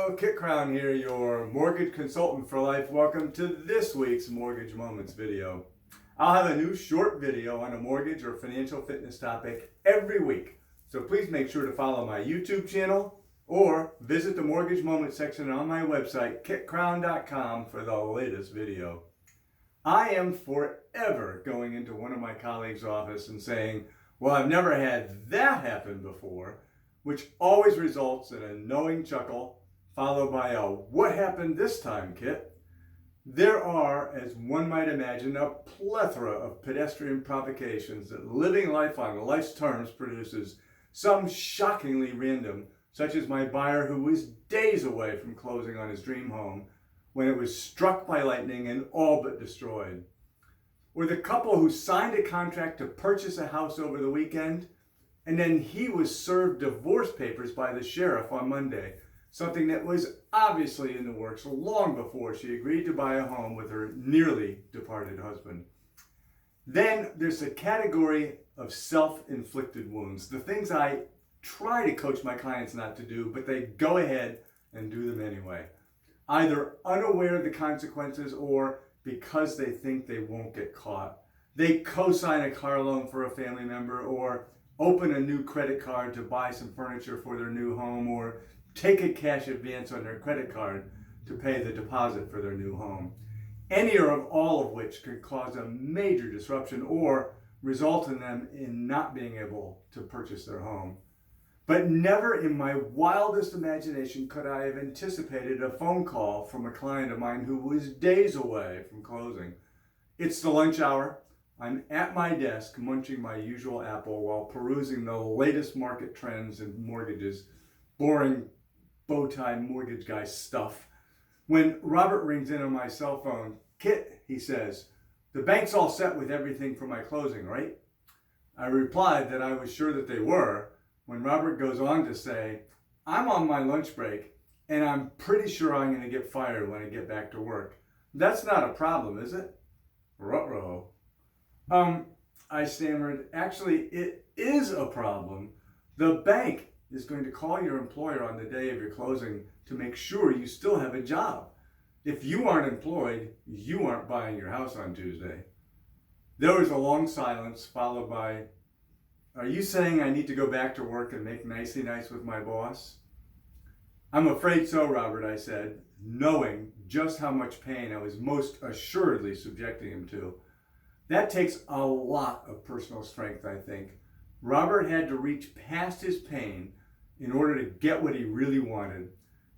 Hello, Kit Crowne here, your mortgage consultant for life. Welcome to this week's Mortgage Moments video. I'll have a new short video on a mortgage or financial fitness topic every week. So please make sure to follow my YouTube channel or visit the Mortgage Moments section on my website, kitcrowne.com, for the latest video. I am forever going into one of my colleagues' office and saying, well, I've never had that happen before, which always results in a knowing chuckle, followed by a "what happened this time, Kit?" There are, as one might imagine, a plethora of pedestrian provocations that living life on life's terms produces, some shockingly random, such as my buyer who was days away from closing on his dream home when it was struck by lightning and all but destroyed. Or the couple who signed a contract to purchase a house over the weekend, and then he was served divorce papers by the sheriff on Monday, something that was obviously in the works long before she agreed to buy a home with her nearly departed husband. Then there's the category of self-inflicted wounds, the things I try to coach my clients not to do, but they go ahead and do them anyway, either unaware of the consequences or because they think they won't get caught. They co-sign a car loan for a family member, or open a new credit card to buy some furniture for their new home, or take a cash advance on their credit card to pay the deposit for their new home. Any or all of which could cause a major disruption or result in them in not being able to purchase their home. But never in my wildest imagination could I have anticipated a phone call from a client of mine who was days away from closing. It's the lunch hour. I'm at my desk munching my usual apple while perusing the latest market trends in mortgages, boring bow tie mortgage guy stuff, when Robert rings in on my cell phone. "Kit," he says, "the bank's all set with everything for my closing, right?" I replied that I was sure that they were, when Robert goes on to say, "I'm on my lunch break and I'm pretty sure I'm going to get fired when I get back to work. That's not a problem, is it?" Ruh-roh. I stammered, "Actually, it is a problem. The bank is going to call your employer on the day of your closing to make sure you still have a job. If you aren't employed, you aren't buying your house on Tuesday." There was a long silence, followed by, "Are you saying I need to go back to work and make nicey nice with my boss?" "I'm afraid so, Robert," I said, knowing just how much pain I was most assuredly subjecting him to. That takes a lot of personal strength, I think. Robert had to reach past his pain in order to get what he really wanted.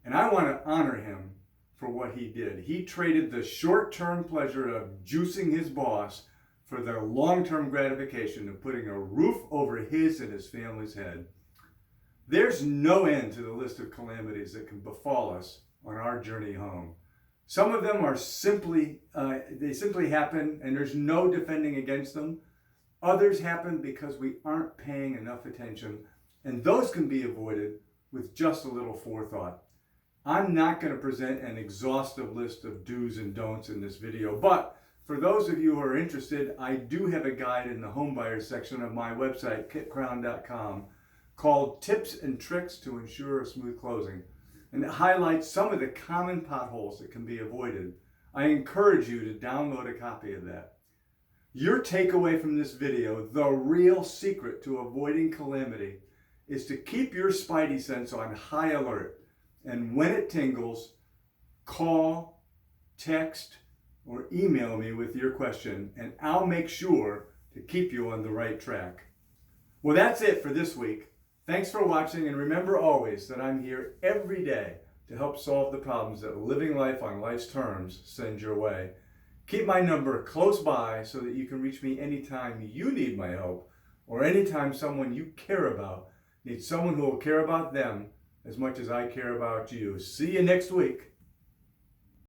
And I want to honor him for what he did. He traded the short-term pleasure of juicing his boss for the long-term gratification of putting a roof over his and his family's head. There's no end to the list of calamities that can befall us on our journey home. Some of them are simply happen and there's no defending against them. Others happen because we aren't paying enough attention, and those can be avoided with just a little forethought. I'm not going to present an exhaustive list of do's and don'ts in this video, but for those of you who are interested, I do have a guide in the homebuyers section of my website, kitcrowne.com, called Tips and Tricks to Ensure a Smooth Closing. And it highlights some of the common potholes that can be avoided. I encourage you to download a copy of that. Your takeaway from this video, the real secret to avoiding calamity, is to keep your spidey sense on high alert. And when it tingles, call, text, or email me with your question, and I'll make sure to keep you on the right track. Well, that's it for this week. Thanks for watching, and remember always that I'm here every day to help solve the problems that living life on life's terms sends your way. Keep my number close by so that you can reach me anytime you need my help, or anytime someone you care about needs someone who will care about them as much as I care about you. See you next week.